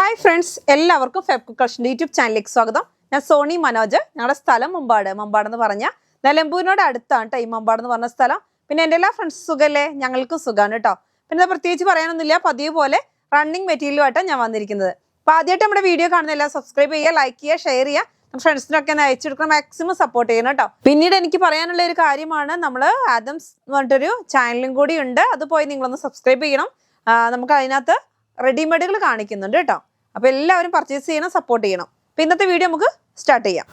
Hi friends, എല്ലാവർക്കും Feb കുക്കർഷിൻ്റെ YouTube ചാനലിലേക്ക് സ്വാഗതം. ഞാൻ സോണി മനോജ്. ഞങ്ങളുടെ സ്ഥലം മമ്പാടെന്ന് പറഞ്ഞാൽ നിലമ്പൂരിനോട് അടുത്താണ് കേട്ടോ ഈ മമ്പാടെന്ന് പറഞ്ഞ സ്ഥലം. പിന്നെ എൻ്റെ എല്ലാ ഫ്രണ്ട്സ് സുഖമല്ലേ? ഞങ്ങൾക്കും സുഖമാണ് കേട്ടോ. പിന്നെ പ്രത്യേകിച്ച് പറയാനൊന്നുമില്ല, പതിവ് പോലെ റണ്ണിങ് മെറ്റീരിയലുമായിട്ടാണ് ഞാൻ വന്നിരിക്കുന്നത്. അപ്പോൾ ആദ്യമായിട്ട് നമ്മുടെ വീഡിയോ കാണുന്ന എല്ലാം സബ്സ്ക്രൈബ് ചെയ്യുക, ലൈക്ക് ചെയ്യുക, ഷെയർ ചെയ്യുക, ഫ്രണ്ട്സിനൊക്കെ ഒന്ന് അയച്ചെടുക്കണം, മാക്സിമം സപ്പോർട്ട് ചെയ്യണം കേട്ടോ. പിന്നീട് എനിക്ക് പറയാനുള്ള ഒരു കാര്യമാണ്, നമ്മൾ ആദംസ് എന്ന് പറഞ്ഞിട്ടൊരു ചാനലും കൂടി ഉണ്ട്, അത് പോയി നിങ്ങളൊന്ന് സബ്സ്ക്രൈബ് ചെയ്യണം. നമുക്ക് അതിനകത്ത് റെഡിമെയ്ഡുകൾ കാണിക്കുന്നുണ്ട് കേട്ടോ. അപ്പോൾ എല്ലാവരും പർച്ചേസ് ചെയ്യണം, സപ്പോർട്ട് ചെയ്യണം. അപ്പോൾ ഇന്നത്തെ വീഡിയോ നമുക്ക് സ്റ്റാർട്ട് ചെയ്യാം.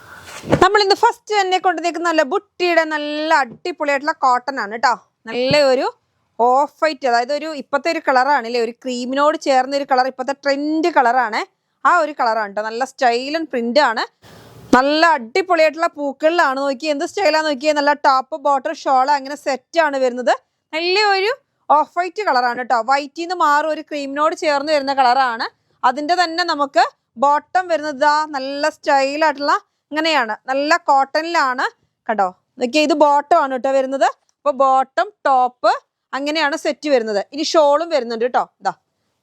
നമ്മൾ ഇന്ന് ഫസ്റ്റ് തന്നെ കൊണ്ടുവന്നിരിക്കുന്ന നല്ല ബുട്ടിയുടെ നല്ല അടിപൊളിയായിട്ടുള്ള കോട്ടൺ ആണ് കേട്ടോ. നല്ല ഒരു ഓഫ് വൈറ്റ്, അതായത് ഒരു ഇപ്പോഴത്തെ ഒരു കളറാണ് അല്ലേ, ഒരു ക്രീമിനോട് ചേർന്ന ഒരു കളർ, ഇപ്പോഴത്തെ ട്രെൻഡ് കളറാണ്. ആ ഒരു കളറാണ് കേട്ടോ. നല്ല സ്റ്റൈൽ ആൻഡ് പ്രിന്റ് ആണ്. നല്ല അടിപൊളിയായിട്ടുള്ള പൂക്കളിലാണ്. നോക്കിയേ എന്ത് സ്റ്റൈലാന്ന് നോക്കിയേ. നല്ല ടോപ്പ് ബോട്ടം ഷോൾ അങ്ങനെ സെറ്റാണ് വരുന്നത്. നല്ല ഒരു ഓഫ് വൈറ്റ് കളറാണ് കേട്ടോ. വൈറ്റിൽ നിന്ന് മാറും, ഒരു ക്രീമിനോട് ചേർന്ന് വരുന്ന കളറാണ്. അതിൻ്റെ തന്നെ നമുക്ക് ബോട്ടം വരുന്നത് നല്ല സ്റ്റൈലായിട്ടുള്ള ഇങ്ങനെയാണ്, നല്ല കോട്ടണിലാണ് കേട്ടോ. നോക്കിയേ, ഇത് ബോട്ടം ആണ് കേട്ടോ വരുന്നത്. അപ്പോൾ ബോട്ടം ടോപ്പ് അങ്ങനെയാണ് സെറ്റ് വരുന്നത്. ഇനി ഷോളും വരുന്നുണ്ട് കേട്ടോ. ഇതാ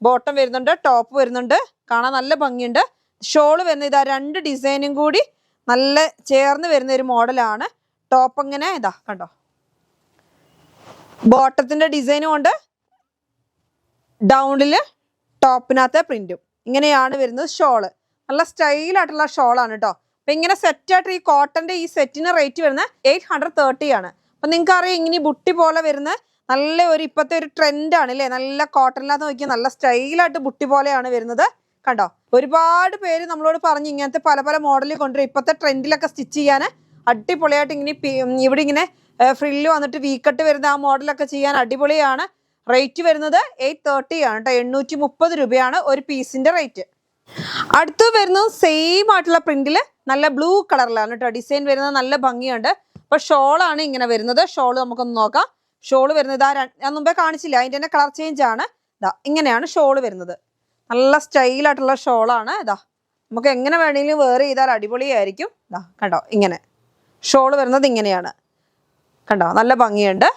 ബോട്ടം വരുന്നുണ്ട്, ടോപ്പ് വരുന്നുണ്ട്, കാണാൻ നല്ല ഭംഗിയുണ്ട്. ഷോള് വരുന്നത് ഇതാ, രണ്ട് ഡിസൈനും കൂടി നല്ല ചേർന്ന് വരുന്ന ഒരു മോഡലാണ്. ടോപ്പ് അങ്ങനെ ഇതാ കണ്ടോ, ബോട്ടത്തിന്റെ ഡിസൈനും ഉണ്ട്, ഡൗണില് ടോപ്പിനകത്തെ പ്രിന്റും ഇങ്ങനെയാണ് വരുന്നത്. ഷോള് നല്ല സ്റ്റൈലായിട്ടുള്ള ഷോളാണ് കേട്ടോ. അപ്പൊ ഇങ്ങനെ സെറ്റായിട്ട് ഈ കോട്ടന്റെ ഈ സെറ്റിന് റേറ്റ് വരുന്നത് 830 ആണ്. അപ്പൊ നിങ്ങൾക്ക് അറിയാം, ഇങ്ങനെ ബുട്ടി പോലെ വരുന്ന നല്ല ഒരു ഇപ്പോഴത്തെ ഒരു ട്രെൻഡാണ് അല്ലേ. നല്ല കോട്ടണിനകത്ത് നോക്കിയാൽ നല്ല സ്റ്റൈലായിട്ട് ബുട്ടി പോലെയാണ് വരുന്നത് കണ്ടോ. ഒരുപാട് പേര് നമ്മളോട് പറഞ്ഞ് ഇങ്ങനത്തെ പല പല മോഡലിൽ കൊണ്ടുവരും, ഇപ്പോഴത്തെ ട്രെൻഡിലൊക്കെ സ്റ്റിച്ച് ചെയ്യാൻ അടിപൊളിയായിട്ട്. ഇങ്ങനെ ഇവിടെ ഇങ്ങനെ ഫ്രില്ല് വന്നിട്ട് വീക്കട്ട് വരുന്ന ആ മോഡലൊക്കെ ചെയ്യാൻ അടിപൊളിയാണ്. റേറ്റ് വരുന്നത് 830 ആണ് കേട്ടോ. 830 രൂപയാണ് ഒരു പീസിന്റെ റേറ്റ്. അടുത്ത് വരുന്നത് സെയിം ആയിട്ടുള്ള പ്രിന്റില് നല്ല ബ്ലൂ കളറിലാണ് കേട്ടോ ഡിസൈൻ വരുന്നത്. നല്ല ഭംഗിയുണ്ട്. അപ്പൊ ഷോളാണ് ഇങ്ങനെ വരുന്നത്. ഷോള് നമുക്കൊന്ന് നോക്കാം. ഷോള് വരുന്നത് ഞാൻ മുമ്പേ കാണിച്ചില്ല, അതിന്റെ തന്നെ കളർ ചേഞ്ച് ആണ്. ഇതാ ഇങ്ങനെയാണ് ഷോള് വരുന്നത്. നല്ല സ്റ്റൈലായിട്ടുള്ള ഷോളാണ്. ഇതാ നമുക്ക് എങ്ങനെ വേണമെങ്കിലും വെയർ ചെയ്താൽ അടിപൊളിയായിരിക്കും. ഇതാ കണ്ടോ, ഇങ്ങനെ ഷോള് വരുന്നത് ഇങ്ങനെയാണ് കണ്ടോ, നല്ല ഭംഗിയുണ്ട്.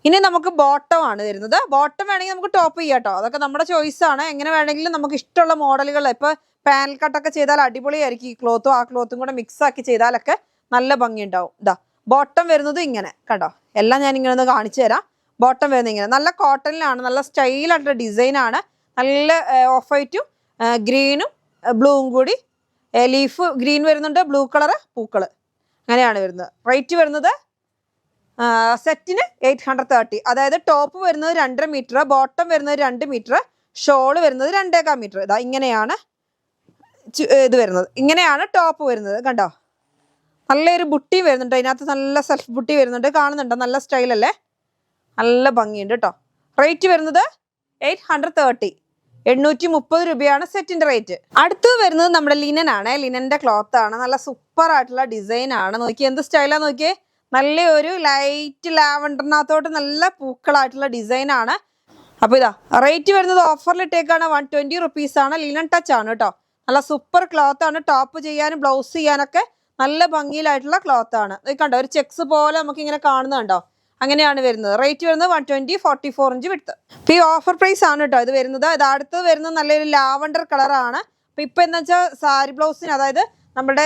ഇനി നമുക്ക് ബോട്ടം ആണ് വരുന്നത്. ബോട്ടം വേണമെങ്കിൽ നമുക്ക് ടോപ്പ് ചെയ്യാം കേട്ടോ. അതൊക്കെ നമ്മുടെ ചോയ്സ് ആണ്. എങ്ങനെ വേണമെങ്കിലും നമുക്ക് ഇഷ്ടമുള്ള മോഡലുകൾ. ഇപ്പൊ പാനൽ കട്ടൊക്കെ ചെയ്താൽ അടിപൊളിയായിരിക്കും. ഈ ക്ലോത്തും ആ ക്ലോത്തും കൂടെ മിക്സ് ആക്കി ചെയ്താലൊക്കെ നല്ല ഭംഗി ഉണ്ടാവും. ഇതാ ബോട്ടം വരുന്നത് ഇങ്ങനെ കണ്ടോ. എല്ലാം ഞാൻ ഇങ്ങനെ ഒന്ന് കാണിച്ചു തരാം. ബോട്ടം വരുന്നത് ഇങ്ങനെ നല്ല കോട്ടണിലാണ്, നല്ല സ്റ്റൈലായിട്ടുള്ള ഡിസൈൻ ആണ്. നല്ല ഓഫ് വൈറ്റും ഗ്രീനും ബ്ലൂവും കൂടി, ലീഫ് ഗ്രീൻ വരുന്നുണ്ട്, ബ്ലൂ കളറ് പൂക്കള് അങ്ങനെയാണ് വരുന്നത്. റേറ്റ് വരുന്നത് സെറ്റിന് 830. അതായത് ടോപ്പ് വരുന്നത് 2.5 മീറ്റർ, ബോട്ടം വരുന്നത് 2 മീറ്റർ, ഷോള് വരുന്നത് 2.25 മീറ്റർ. ഇതാ ഇങ്ങനെയാണ് ഇത് വരുന്നത്. ഇങ്ങനെയാണ് ടോപ്പ് വരുന്നത് കണ്ടോ. നല്ലൊരു ബുട്ടി വരുന്നുണ്ട് അതിനകത്ത്, നല്ല സെൽഫ് ബുട്ടി വരുന്നുണ്ട്. കാണുന്നുണ്ടോ, നല്ല സ്റ്റൈലല്ലേ, നല്ല ഭംഗിയുണ്ട് കേട്ടോ. റേറ്റ് വരുന്നത് 830, 830 രൂപയാണ് സെറ്റിന്റെ റേറ്റ്. അടുത്ത് വരുന്നത് നമ്മുടെ ലിനൻ ആണ്. ലിനന്റെ ക്ലോത്ത് ആണ്. നല്ല സൂപ്പർ ആയിട്ടുള്ള ഡിസൈൻ ആണ്. നോക്കിയേ എന്ത് സ്റ്റൈലാന്ന് നോക്കിയേ. നല്ല ഒരു ലൈറ്റ് ലാവണ്ടറിനകത്തോട്ട് നല്ല പൂക്കളായിട്ടുള്ള ഡിസൈൻ ആണ്. അപ്പൊ ഇതാ റേറ്റ് വരുന്നത് ഓഫറിലിട്ടേക്കാണ് 120 റുപ്പീസ് ആണ്. ലിനൻ ടച്ച് ആണ് കേട്ടോ. നല്ല സൂപ്പർ ക്ലോത്ത് ആണ്. ടോപ്പ് ചെയ്യാനും ബ്ലൗസ് ചെയ്യാനൊക്കെ നല്ല ഭംഗിയിലായിട്ടുള്ള ക്ലോത്ത് ആണ്. കണ്ടോ, ഒരു ചെക്സ് പോലെ നമുക്ക് ഇങ്ങനെ കാണുന്നുണ്ടോ, അങ്ങനെയാണ് വരുന്നത്. റേറ്റ് വരുന്നത് 120, 44 ഇഞ്ച് വിഡ്ത്ത്. അപ്പൊ ഈ ഓഫർ പ്രൈസ് ആണ് കേട്ടോ ഇത് വരുന്നത്. ഇത് അടുത്ത് വരുന്നത് നല്ലൊരു ലാവണ്ടർ കളറാണ്. അപ്പൊ ഇപ്പൊ എന്താ വെച്ചാൽ സാരി ബ്ലൗസിന്, അതായത് നമ്മുടെ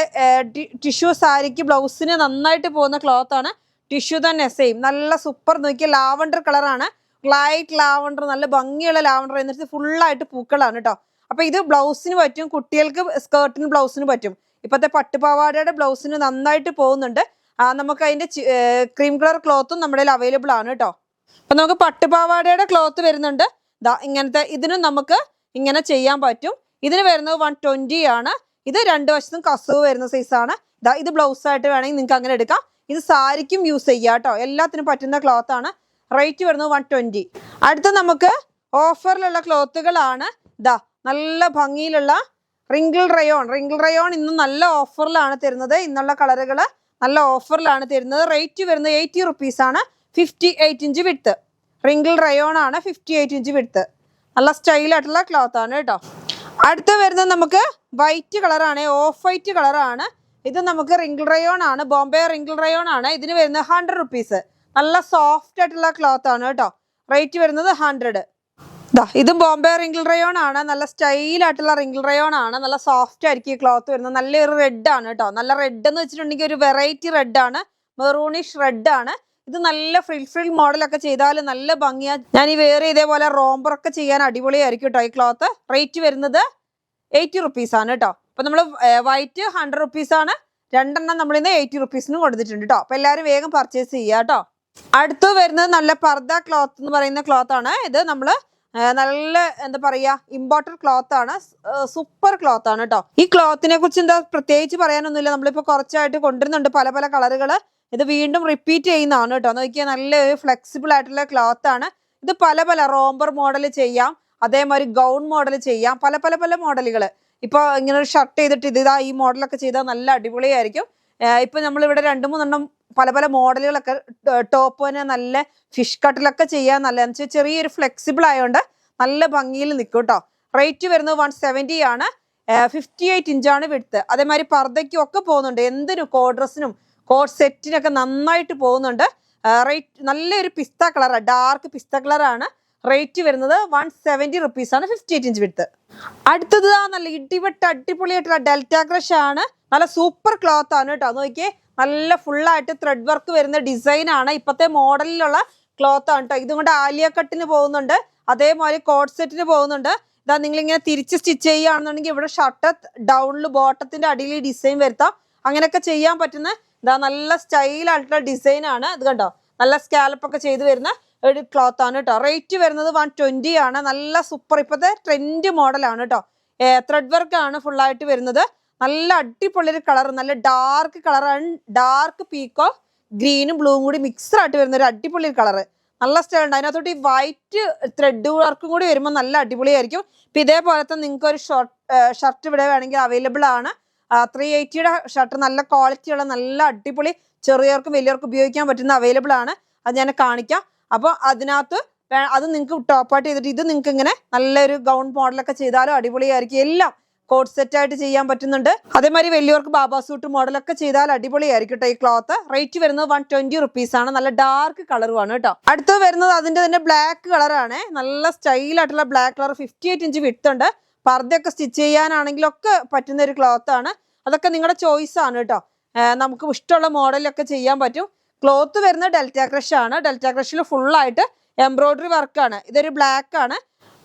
ടിഷ്യൂ സാരിക്ക് ബ്ലൗസിന് നന്നായിട്ട് പോകുന്ന ക്ലോത്ത് ആണ്. ടിഷ്യൂ തന്നെ സെയിം നല്ല സൂപ്പർ. നോക്കിയ ലാവണ്ടർ കളറാണ്, ലൈറ്റ് ലാവണ്ടർ, നല്ല ഭംഗിയുള്ള ലാവണ്ടർ. എന്നിട്ട് ഫുള്ളായിട്ട് പൂക്കളാണ് കേട്ടോ. അപ്പൊ ഇത് ബ്ലൗസിന് പറ്റും, കുട്ടികൾക്ക് സ്കേർട്ടിന് ബ്ലൗസിന് പറ്റും. ഇപ്പോഴത്തെ പട്ടുപാവാടയുടെ ബ്ലൗസിന് നന്നായിട്ട് പോകുന്നുണ്ട്. നമുക്ക് അതിന്റെ ക്രീം കളർ ക്ലോത്തും നമ്മുടെ അവൈലബിൾ ആണ് കേട്ടോ. അപ്പൊ നമുക്ക് പട്ടുപാവാടയുടെ ക്ലോത്ത് വരുന്നുണ്ട്. ഇങ്ങനത്തെ ഇതിനും നമുക്ക് ഇങ്ങനെ ചെയ്യാൻ പറ്റും. ഇതിന് വരുന്നത് 120 ആണ്. ഇത് രണ്ട് വശത്തും കസവ് വരുന്ന സൈസാണ്. ഇത് ബ്ലൗസ് ആയിട്ട് വേണമെങ്കിൽ നിങ്ങൾക്ക് അങ്ങനെ എടുക്കാം. ഇത് സാരിക്കും യൂസ് ചെയ്യാം കേട്ടോ. എല്ലാത്തിനും പറ്റുന്ന ക്ലോത്ത് ആണ്. റേറ്റ് വരുന്നത് 120. അടുത്ത നമുക്ക് ഓഫറിലുള്ള ക്ലോത്തുകളാണ്. നല്ല ഭംഗിയിലുള്ള റിങ്കിൾ റയോൺ ഇന്നും നല്ല ഓഫറിലാണ് തരുന്നത്. ഇന്നുള്ള കളറുകൾ നല്ല ഓഫറിലാണ് തരുന്നത്. റേറ്റ് വരുന്നത് 80 റുപ്പീസ് ആണ്. 58 ഇഞ്ച് വിഡ്ത്ത്. റിങ്കിൾ റയോൺ ആണ്, 58 ഇഞ്ച് വിഡ്ത്ത്. നല്ല സ്റ്റൈലായിട്ടുള്ള ക്ലോത്ത് ആണ് കേട്ടോ. അടുത്ത് വരുന്നത് നമുക്ക് വൈറ്റ് കളറാണ്, ഓഫ് വൈറ്റ് കളറാണ്. ഇത് നമുക്ക് റിങ്കിൾ റയോൺ ആണ്, ബോംബെ റിങ്കിൾ റയോൺ ആണ്. ഇതിന് വരുന്നത് 100 റുപ്പീസ്. നല്ല സോഫ്റ്റ് ആയിട്ടുള്ള ക്ലോത്ത് ആണ് കേട്ടോ. റേറ്റ് വരുന്നത് 100. ഇതും ബോംബെ റിങ്കിൾ റയോൺ ആണ്. നല്ല സ്റ്റൈൽ ആയിട്ടുള്ള റിങ്കിൾ റയോൺ ആണ്. നല്ല സോഫ്റ്റ് ആയിരിക്കും ഈ ക്ലോത്ത് വരുന്നത്. നല്ലൊരു റെഡ് ആണ് കേട്ടോ. നല്ല റെഡ് എന്ന് വെച്ചിട്ടുണ്ടെങ്കിൽ ഒരു വെറൈറ്റി റെഡ് ആണ്, മെറൂണിഷ് റെഡ് ആണ്. ഇത് നല്ല ഫ്രിൽ മോഡലൊക്കെ ചെയ്താൽ നല്ല ഭംഗിയാ. ഞാൻ ഈ വേറെ ഇതേപോലെ റോംബറൊക്കെ ചെയ്യാൻ അടിപൊളിയായിരിക്കും കേട്ടോ ഈ ക്ലോത്ത്. റേറ്റ് വരുന്നത് 80 റുപ്പീസ് ആണ് കേട്ടോ. അപ്പൊ നമ്മൾ വൈറ്റ് 100 റുപ്പീസ് ആണ്. രണ്ടെണ്ണം നമ്മൾ ഇന്ന് 80 റുപ്പീസിന് കൊടുത്തിട്ടുണ്ട് കേട്ടോ. അപ്പൊ എല്ലാവരും വേഗം പർച്ചേസ് ചെയ്യുക കേട്ടോ. അടുത്ത് വരുന്നത് നല്ല പർദ്ദ ക്ലോത്ത് എന്ന് പറയുന്ന ക്ലോത്ത് ആണ്. ഇത് നമ്മൾ നല്ല എന്താ പറയാ ഇമ്പോർട്ടഡ് ക്ലോത്ത് ആണ്. സൂപ്പർ ക്ലോത്ത് ആണ് കേട്ടോ. ഈ ക്ലോത്തിനെ കുറിച്ച് എന്താ പ്രത്യേകിച്ച് പറയാനൊന്നുമില്ല. നമ്മളിപ്പോ കുറച്ചായിട്ട് കൊണ്ടുവരുന്നുണ്ട് പല പല കളറുകള്. ഇത് വീണ്ടും റിപ്പീറ്റ് ചെയ്യുന്നതാണ് കേട്ടോ. നോക്കിയാൽ നല്ലൊരു ഫ്ലെക്സിബിൾ ആയിട്ടുള്ള ക്ലോത്ത് ആണ്. ഇത് പല പല റോംബർ മോഡൽ ചെയ്യാം, അതേമാതിരി ഗൗൺ മോഡൽ ചെയ്യാം, പല പല പല മോഡലുകൾ. ഇപ്പൊ ഇങ്ങനെ ഒരു ഷർട്ട് ചെയ്തിട്ട് ഇതാ ഈ മോഡലൊക്കെ ചെയ്താൽ നല്ല അടിപൊളിയായിരിക്കും. ഇപ്പൊ നമ്മളിവിടെ 2-3 പല പല മോഡലുകളൊക്കെ ടോപ്പ് തന്നെ നല്ല ഫിഷ് കട്ടിലൊക്കെ ചെയ്യാൻ നല്ല ചെറിയൊരു ഫ്ലെക്സിബിൾ ആയതുകൊണ്ട് നല്ല ഭംഗിയിൽ നിൽക്കും കേട്ടോ. റേറ്റ് വരുന്നത് 170 ആണ്. 58 ഇഞ്ചാണ് വിഡ്ത്ത്. അതേമാതിരി പർദ്ദയ്ക്കും ഒക്കെ പോകുന്നുണ്ട്. എന്തിനും കോഡ് ഡ്രസ്സിനും കോഡ് സെറ്റിനൊക്കെ നന്നായിട്ട് പോകുന്നുണ്ട്. റേറ്റ് നല്ലൊരു പിസ്ത കളറാണ്, ഡാർക്ക് പിസ്ത കളറാണ്. റേറ്റ് വരുന്നത് 170 റുപ്പീസ് ആണ്. 58 ഇഞ്ച് വിഡ്ത്ത്. അടുത്തത് നല്ല ഇടിവെട്ട് അടിപൊളിയായിട്ടുള്ള ഡെൽറ്റ ക്രഷ് ആണ്. നല്ല സൂപ്പർ ക്ലോത്ത് ആണ് കേട്ടോ. നോക്കിയേ നല്ല ഫുള്ളായിട്ട് ത്രെഡ് വർക്ക് വരുന്ന ഡിസൈൻ ആണ്. ഇപ്പോഴത്തെ മോഡലിലുള്ള ക്ലോത്ത് ആണ് കേട്ടോ. ഇതുകൊണ്ട് ആലിയ കട്ടിന് പോകുന്നുണ്ട്, അതേമാതിരി കോഡ് സെറ്റിന് പോകുന്നുണ്ട്. ഇതാ നിങ്ങളിങ്ങനെ തിരിച്ച് സ്റ്റിച്ച് ചെയ്യുകയാണെന്നുണ്ടെങ്കിൽ ഇവിടെ ഷർട്ട് ഡൗണിൽ ബോട്ടത്തിന്റെ അടിയിൽ ഡിസൈൻ വരുത്താം. അങ്ങനെയൊക്കെ ചെയ്യാൻ പറ്റുന്ന ഇതാ നല്ല സ്റ്റൈലായിട്ടുള്ള ഡിസൈൻ ആണ്. ഇത് കണ്ടോ, നല്ല സ്കാലപ്പ് ഒക്കെ ചെയ്ത് വരുന്ന ഒരു ക്ലോത്ത് ആണ് കേട്ടോ. റേറ്റ് വരുന്നത് 120 ആണ്. നല്ല സൂപ്പർ ഇപ്പോഴത്തെ ട്രെൻഡ് മോഡലാണ് കേട്ടോ. ത്രെഡ് വർക്ക് ആണ് ഫുള്ളായിട്ട് വരുന്നത്. നല്ല അടിപൊളി ഒരു കളർ, നല്ല ഡാർക്ക് കളറാണ്. ഡാർക്ക് പീക്കോ ഗ്രീനും ബ്ലൂവും കൂടി മിക്സ്ഡ് ആയിട്ട് വരുന്ന ഒരു അടിപൊളി കളർ. നല്ല സ്റ്റൈൽ ഉണ്ട്. അതിനകത്തോട്ട് ഈ വൈറ്റ് ത്രെഡ് വർക്കും കൂടി വരുമ്പോൾ നല്ല അടിപൊളിയായിരിക്കും. ഇപ്പൊ ഇതേപോലത്തെ നിങ്ങൾക്ക് ഒരു ഷർട്ട് ഇവിടെ വേണമെങ്കിൽ അവൈലബിൾ ആണ്. 380യുടെ ഷർട്ട് നല്ല ക്വാളിറ്റിയുള്ള നല്ല അടിപൊളി ചെറിയവർക്കും വലിയവർക്കും ഉപയോഗിക്കാൻ പറ്റുന്ന അവൈലബിൾ ആണ്. അത് ഞാൻ കാണിക്കാം. അപ്പോൾ അതിനകത്ത് അത് നിങ്ങൾക്ക് ടോപ്പായിട്ട് ചെയ്തിട്ട് ഇത് നിങ്ങൾക്ക് ഇങ്ങനെ നല്ലൊരു ഗൗൺ മോഡലൊക്കെ ചെയ്താലും അടിപൊളിയായിരിക്കും. എല്ലാം കോഡ് സെറ്റ് ആയിട്ട് ചെയ്യാൻ പറ്റുന്നുണ്ട്. അതേമാതിരി വലിയവർക്ക് ബാബാ സൂട്ട് മോഡലൊക്കെ ചെയ്താൽ അടിപൊളിയായിരിക്കും കേട്ടോ ഈ ക്ലോത്ത്. റേറ്റ് വരുന്നത് 120 റുപ്പീസ് ആണ്. നല്ല ഡാർക്ക് കളറുമാണ് കേട്ടോ. അടുത്ത് വരുന്നത് അതിന്റെ തന്നെ ബ്ലാക്ക് കളറാണ്. നല്ല സ്റ്റൈലായിട്ടുള്ള ബ്ലാക്ക് കളർ. 58 ഇഞ്ച് വിഡ്ത്ത് ഉണ്ട്. പർദ്ദയൊക്കെ സ്റ്റിച്ച് ചെയ്യാനാണെങ്കിലൊക്കെ പറ്റുന്ന ഒരു ക്ലോത്ത് ആണ്. അതൊക്കെ നിങ്ങളുടെ ചോയ്സ് ആണ് കേട്ടോ. നമുക്ക് ഇഷ്ടമുള്ള മോഡലൊക്കെ ചെയ്യാൻ പറ്റും. ക്ലോത്ത് വരുന്നത് ഡെൽറ്റ ക്രഷ് ആണ്. ഡെൽറ്റ ക്രഷിൽ ഫുള്ളായിട്ട് എംബ്രോയിഡറി വർക്കാണ്. ഇതൊരു ബ്ലാക്ക് ആണ്.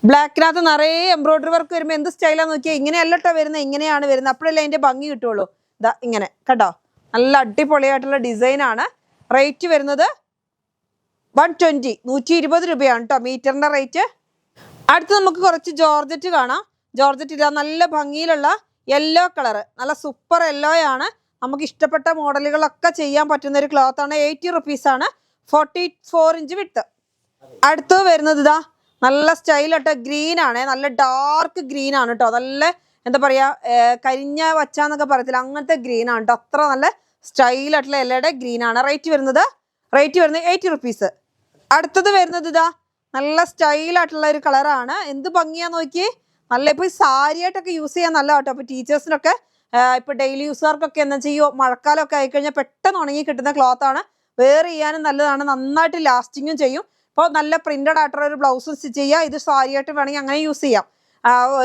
ബ്ലാക്കിനകത്ത് നിറയെ എംബ്രോയിഡറി വർക്ക് വരുമ്പോൾ എന്ത് സ്റ്റൈലാന്ന് നോക്കിയാൽ ഇങ്ങനെയല്ല കേട്ടോ വരുന്നത്, ഇങ്ങനെയാണ് വരുന്നത്. അപ്പോഴല്ലേ അതിന്റെ ഭംഗി കിട്ടുള്ളൂ. ഇതാ ഇങ്ങനെ കേട്ടോ, നല്ല അടിപൊളിയായിട്ടുള്ള ഡിസൈൻ ആണ്. റേറ്റ് വരുന്നത് 120, 120 രൂപയാണ് കേട്ടോ മീറ്ററിന്റെ റേറ്റ്. അടുത്ത് നമുക്ക് കുറച്ച് ജോർജറ്റ് കാണാം. ജോർജറ്റ് ഇതാ നല്ല ഭംഗിയിലുള്ള യെല്ലോ കളർ, നല്ല സൂപ്പർ യെല്ലോ ആണ്. നമുക്ക് ഇഷ്ടപ്പെട്ട മോഡലുകളൊക്കെ ചെയ്യാൻ പറ്റുന്ന ഒരു ക്ലോത്ത് ആണ്. 80 റുപ്പീസ് ആണ്. 44 ഇഞ്ച് വിഡ്ത്ത്. അടുത്ത് വരുന്നത് ഇതാ നല്ല സ്റ്റൈലായിട്ട് ഗ്രീൻ ആണ്. നല്ല ഡാർക്ക് ഗ്രീൻ ആണ് കേട്ടോ. നല്ല എന്താ പറയാ കരിഞ്ഞ വച്ചാന്നൊക്കെ പറയത്തില്ല, അങ്ങനത്തെ ഗ്രീൻ ആണ് കേട്ടോ. അത്ര നല്ല സ്റ്റൈലായിട്ടുള്ള എല്ലായുടെ ഗ്രീൻ ആണ്. റേറ്റ് വരുന്നത് 80 റുപ്പീസ്. അടുത്തത് വരുന്നത് ഇതാ നല്ല സ്റ്റൈലായിട്ടുള്ള ഒരു കളറാണ്. എന്ത് ഭംഗിയാ നോക്കിയേ. നല്ല ഇപ്പൊ ഈ സാരിയായിട്ടൊക്കെ യൂസ് ചെയ്യാൻ നല്ല കേട്ടോ. അപ്പൊ ടീച്ചേഴ്സിനൊക്കെ ഇപ്പൊ ഡെയിലി യൂസുകാർക്കൊക്കെ എന്താ ചെയ്യോ, മഴക്കാലമൊക്കെ ആയിക്കഴിഞ്ഞാൽ പെട്ടെന്ന് ഉണങ്ങി കിട്ടുന്ന ക്ലോത്ത് ആണ്. വെയർ ചെയ്യാനും നല്ലതാണ്, നന്നായിട്ട് ലാസ്റ്റിങ്ങും ചെയ്യും. ഇപ്പോൾ നല്ല പ്രിന്റഡ് ആയിട്ടുള്ള ഒരു ബ്ലൗസ് സ്റ്റിച്ച് ചെയ്യുക. ഇത് സാരിയായിട്ട് വേണമെങ്കിൽ അങ്ങനെ യൂസ് ചെയ്യാം.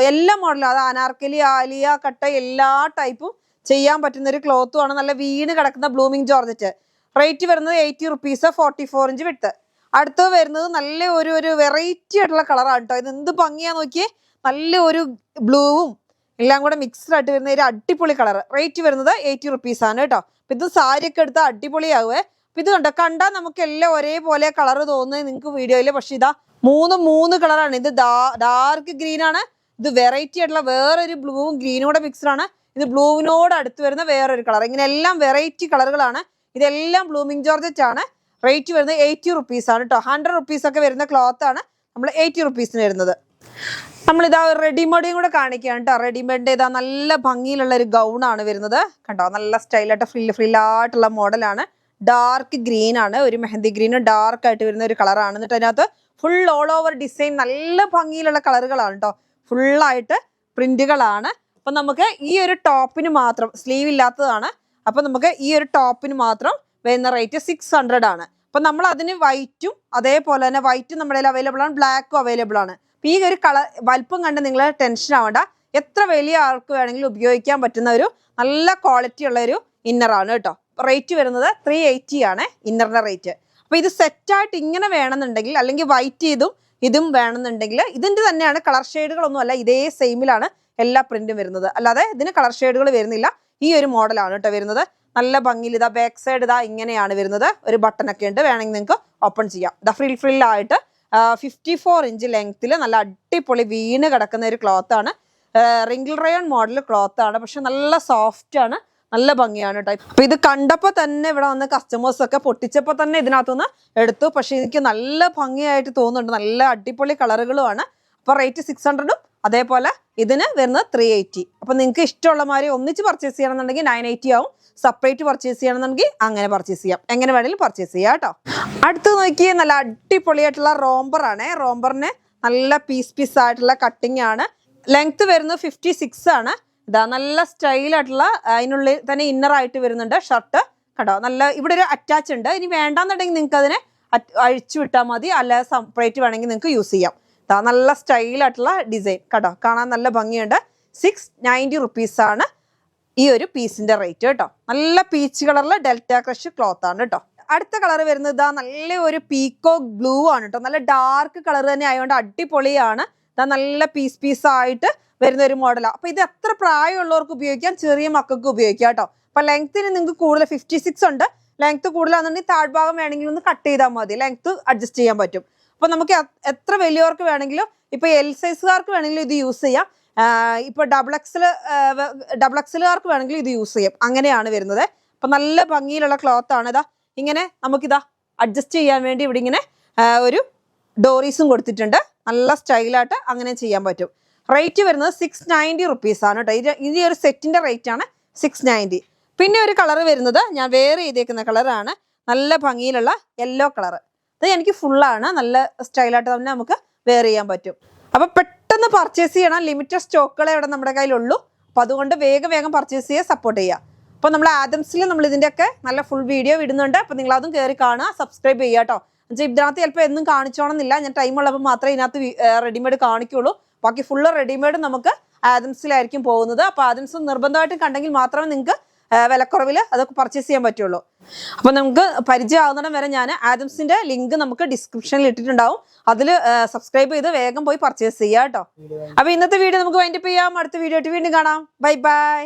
എല്ലാ മോഡലും, അത് അനാർക്കലി, ആലിയ കട്ട എല്ലാ ടൈപ്പും ചെയ്യാൻ പറ്റുന്ന ഒരു ക്ലോത്തും ആണ്. നല്ല വീണ് കിടക്കുന്ന ബ്ലൂമിങ് ജോർജറ്റ്. റേറ്റ് വരുന്നത് 80 റുപ്പീസ്. 44 inch width. അടുത്ത് വരുന്നത് നല്ല ഒരു വെറൈറ്റി ആയിട്ടുള്ള കളറാണ് കേട്ടോ. ഇത് എന്ത് ഭംഗിയാ നോക്കിയേ. നല്ല ഒരു ബ്ലൂവും എല്ലാം കൂടെ മിക്സ്ഡ് ആയിട്ട് വരുന്ന ഒരു അടിപൊളി കളർ. റേറ്റ് വരുന്നത് 80 റുപ്പീസ് ആണ് കേട്ടോ. അപ്പൊ ഇത് സാരിയൊക്കെ എടുത്താൽ അടിപൊളിയാവുമേ. അപ്പൊ ഇത് കണ്ടാൽ നമുക്ക് എല്ലാം ഒരേപോലെ കളർ തോന്നുന്നത് നിങ്ങൾക്ക് വീഡിയോയില്. പക്ഷെ ഇതാ മൂന്ന് കളറാണ്. ഇത് ഡാർക്ക് ഗ്രീൻ ആണ്. ഇത് വെറൈറ്റി ആയിട്ടുള്ള വേറൊരു ബ്ലൂവും ഗ്രീനും കൂടെ മിക്സ്ഡ് ആണ്. ഇത് ബ്ലൂവിനോട് അടുത്ത് വരുന്ന വേറൊരു കളർ. ഇങ്ങനെ എല്ലാം വെറൈറ്റി കളറുകളാണ്. ഇതെല്ലാം ബ്ലൂമിങ് ജോർജറ്റ് ആണ്. റേറ്റ് വരുന്നത് 80 റുപ്പീസ് ആണ് കേട്ടോ. 100 റുപ്പീസ് ഒക്കെ വരുന്ന ക്ലോത്ത് ആണ് നമ്മൾ 80 റുപ്പീസിന് വരുന്നത്. നമ്മളിതാ റെഡിമെയ്ഡും കൂടെ കാണിക്കുകയാണ് കേട്ടോ. റെഡിമെയ്ഡ് ഇതാ നല്ല ഭംഗിയിലുള്ള ഒരു ഗൗൺ ആണ് വരുന്നത് കണ്ടോ. നല്ല സ്റ്റൈലായിട്ട് ഫ്രില്ലായിട്ടുള്ള മോഡലാണ്. ഡാർക്ക് ഗ്രീൻ ആണ്. ഒരു മെഹന്തി ഗ്രീനും ഡാർക്ക് ആയിട്ട് വരുന്ന ഒരു കളറാണ്. എന്നിട്ട് അതിനകത്ത് ഫുൾ ഓൾ ഓവർ ഡിസൈൻ നല്ല ഭംഗിയിലുള്ള കളറുകളാണ് കേട്ടോ. ഫുള്ളായിട്ട് പ്രിന്റുകളാണ്. അപ്പൊ നമുക്ക് ഈ ഒരു ടോപ്പിന് മാത്രം, സ്ലീവ് ഇല്ലാത്തതാണ്. അപ്പൊ നമുക്ക് ഈ ഒരു ടോപ്പിന് മാത്രം വരുന്ന റേറ്റ് 600 ആണ്. അപ്പൊ നമ്മൾ അതിന് വൈറ്റും അതേപോലെ തന്നെ വൈറ്റും നമ്മുടെ അവൈലബിൾ ആണ്, ബ്ലാക്കും അവൈലബിൾ ആണ്. ഈ ഒരു വലിപ്പം കണ്ട് നിങ്ങൾ ടെൻഷൻ ആവണ്ട. എത്ര വലിയ ആൾക്ക് വേണമെങ്കിലും ഉപയോഗിക്കാൻ പറ്റുന്ന ഒരു നല്ല ക്വാളിറ്റി ഉള്ള ഒരു ഇന്നറാണ് കേട്ടോ. റേറ്റ് വരുന്നത് 380 ആണ് ഇന്നറിന്റെ റേറ്റ്. അപ്പൊ ഇത് സെറ്റായിട്ട് ഇങ്ങനെ വേണമെന്നുണ്ടെങ്കിൽ, അല്ലെങ്കിൽ വൈറ്റ് ഇതും വേണമെന്നുണ്ടെങ്കിൽ, ഇതിന്റെ തന്നെയാണ് കളർ ഷെയ്ഡുകളൊന്നും അല്ല, ഇതേ സെയിമിലാണ് എല്ലാ പ്രിന്റും വരുന്നത്. അല്ലാതെ ഇതിന് കളർ ഷെയ്ഡുകൾ വരുന്നില്ല. ഈ ഒരു മോഡലാണ് കേട്ടോ വരുന്നത്. നല്ല ഭംഗിയിൽ ഇതാ ബാക്ക് സൈഡ് ഇതാ ഇങ്ങനെയാണ് വരുന്നത്. ഒരു ബട്ടൺ ഒക്കെ ഉണ്ട്, വേണമെങ്കിൽ നിങ്ങൾക്ക് ഓപ്പൺ ചെയ്യാം. ഇതാ ഫ്രില്ലായിട്ട് 54 ഇഞ്ച് ലെങ്ത്തിൽ നല്ല അടിപൊളി വീണ് കിടക്കുന്ന ഒരു ക്ലോത്ത് ആണ്. റിങ്കിൾ റയോൺ മോഡൽ ക്ലോത്ത് ആണ്. പക്ഷെ നല്ല സോഫ്റ്റ് ആണ്, നല്ല ഭംഗിയാണ് കേട്ടോ. അപ്പൊ ഇത് കണ്ടപ്പോൾ തന്നെ ഇവിടെ വന്ന് കസ്റ്റമേഴ്സ് ഒക്കെ പൊട്ടിച്ചപ്പോൾ തന്നെ ഇതിനകത്തുനിന്ന് എടുത്തു. പക്ഷെ എനിക്ക് നല്ല ഭംഗിയായിട്ട് തോന്നുന്നുണ്ട്. നല്ല അടിപൊളി കളറുകളുമാണ്. അപ്പൊ റേറ്റ് 600ഉം അതേപോലെ ഇതിന് വരുന്നത് 380. അപ്പൊ നിങ്ങൾക്ക് ഇഷ്ടമുള്ള മാതിരി ഒന്നിച്ച് പർച്ചേസ് ചെയ്യണമെന്നുണ്ടെങ്കിൽ 980 ആവും. സെപ്പറേറ്റ് പർച്ചേസ് ചെയ്യണമെന്നുണ്ടെങ്കിൽ അങ്ങനെ പർച്ചേസ് ചെയ്യാം. എങ്ങനെ വേണമെങ്കിലും പർച്ചേസ് ചെയ്യാം കേട്ടോ. അടുത്ത് നോക്കിയേ നല്ല അടിപൊളിയായിട്ടുള്ള റോംബർ ആണ്. റോംബറിന് നല്ല പീസ് ആയിട്ടുള്ള കട്ടിങ് ആണ്. ലെങ്ത് വരുന്നത് 56 ആണ്. ഇതാ നല്ല സ്റ്റൈലായിട്ടുള്ള, അതിനുള്ളിൽ തന്നെ ഇന്നർ ആയിട്ട് വരുന്നുണ്ട് ഷർട്ട് കേട്ടോ. നല്ല ഇവിടെ ഒരു അറ്റാച്ച് ഉണ്ട്. ഇനി വേണ്ടാന്നുണ്ടെങ്കിൽ നിങ്ങൾക്ക് അതിനെ അഴിച്ചു വിട്ടാൽ മതി, അല്ല സെപ്പറേറ്റ് വേണമെങ്കിൽ നിങ്ങൾക്ക് യൂസ് ചെയ്യാം. നല്ല സ്റ്റൈലായിട്ടുള്ള ഡിസൈൻ കേട്ടോ, കാണാൻ നല്ല ഭംഗിയുണ്ട്. 690 റുപ്പീസ് ആണ് ഈ ഒരു പീസിന്റെ റേറ്റ് കേട്ടോ. നല്ല പീച്ച് കളറിൽ ഡെൽറ്റ ക്രഷ് ക്ലോത്ത് ആണ് കേട്ടോ. അടുത്ത കളർ വരുന്നത് ഇതാ നല്ല ഒരു പീക്കോക്ക് ബ്ലൂ ആണ് കേട്ടോ. നല്ല ഡാർക്ക് കളർ തന്നെ ആയതുകൊണ്ട് അടിപൊളിയാണ്. ഇതാ നല്ല പീസ് വരുന്ന ഒരു മോഡലാണ്. അപ്പൊ ഇത് എത്ര പ്രായമുള്ളവർക്ക് ഉപയോഗിക്കാം, ചെറിയ മക്കൾക്ക് ഉപയോഗിക്കാം കേട്ടോ. അപ്പൊ ലെങ്ത്തിന് നിങ്ങൾക്ക് കൂടുതൽ 56 ഉണ്ട്. ലെങ്ത് കൂടുതലാണെന്നുണ്ടെങ്കിൽ താഴ്ഭാഗം വേണമെങ്കിൽ ഒന്ന് കട്ട് ചെയ്താൽ മതി, ലെങ്ത് അഡ്ജസ്റ്റ് ചെയ്യാൻ പറ്റും. അപ്പൊ നമുക്ക് എത്ര വലിയവർക്ക് വേണമെങ്കിലും, ഇപ്പൊ എൽ സൈസുകാർക്ക് വേണമെങ്കിലും ഇത് യൂസ് ചെയ്യാം. ഇപ്പൊ ഡബിൾ എക്സലുകാർക്ക് വേണമെങ്കിലും ഇത് യൂസ് ചെയ്യാം. അങ്ങനെയാണ് വരുന്നത്. അപ്പൊ നല്ല ഭംഗിയിലുള്ള ക്ലോത്ത് ആണ്. ഇതാ ഇങ്ങനെ നമുക്കിതാ അഡ്ജസ്റ്റ് ചെയ്യാൻ വേണ്ടി ഇവിടെ ഇങ്ങനെ ഒരു ഡോറീസും കൊടുത്തിട്ടുണ്ട്. നല്ല സ്റ്റൈലായിട്ട് അങ്ങനെ ചെയ്യാൻ പറ്റും. റേറ്റ് വരുന്നത് 690 റുപ്പീസ് ആണ് കേട്ടോ. ഈ ഒരു സെറ്റിന്റെ റേറ്റ് ആണ് 690. പിന്നെ ഒരു കളർ വരുന്നത് ഞാൻ വേറെ ചെയ്തേക്കുന്ന കളറാണ്. നല്ല ഭംഗിയിലുള്ള യെല്ലോ കളർ. ഇത് എനിക്ക് ഫുള്ളാണ്. നല്ല സ്റ്റൈലായിട്ട് തന്നെ നമുക്ക് വെയർ ചെയ്യാൻ പറ്റും. അപ്പൊ പെട്ടെന്ന് പർച്ചേസ് ചെയ്യണം. ലിമിറ്റഡ് സ്റ്റോക്കുകളെ ഇവിടെ നമ്മുടെ കയ്യിലുള്ളൂ. അപ്പൊ അതുകൊണ്ട് വേഗം പർച്ചേസ് ചെയ്യുക, സപ്പോർട്ട് ചെയ്യുക. അപ്പൊ നമ്മൾ ആദംസിൽ നമ്മൾ ഇതിന്റെയൊക്കെ നല്ല ഫുൾ വീഡിയോ ഇടുന്നുണ്ട്. അപ്പൊ നിങ്ങൾ അതും കയറി കാണുക, സബ്സ്ക്രൈബ് ചെയ്യുക കേട്ടോ. ഇതിനകത്ത് ചിലപ്പോൾ എന്നും കാണിച്ചോണമെന്നില്ല. ഞാൻ ടൈം ഉള്ളപ്പോൾ മാത്രമേ ഇതിനകത്ത് റെഡിമെയ്ഡ് കാണിക്കുള്ളൂ. ബാക്കി ഫുള്ള് റെഡിമെയ്ഡ് നമുക്ക് ആദംസിലായിരിക്കും പോകുന്നത്. അപ്പൊ ആദംസ് നിർബന്ധമായിട്ടും കണ്ടെങ്കിൽ മാത്രമേ നിങ്ങൾക്ക് വിലക്കുറവിൽ അതൊക്കെ പർച്ചേസ് ചെയ്യാൻ പറ്റുള്ളൂ. അപ്പൊ നമുക്ക് പരിചയമാകുന്നിടം വരെ ഞാൻ ആദംസിന്റെ ലിങ്ക് നമുക്ക് ഡിസ്ക്രിപ്ഷനിൽ ഇട്ടിട്ടുണ്ടാവും. അതിൽ സബ്സ്ക്രൈബ് ചെയ്ത് വേഗം പോയി പർച്ചേസ് ചെയ്യാം കേട്ടോ. അപ്പൊ ഇന്നത്തെ വീഡിയോ നമുക്ക് വൈൻഡപ്പ് ചെയ്യാം. അടുത്ത വീഡിയോ ആയിട്ട് വീണ്ടും കാണാം. Bye bye.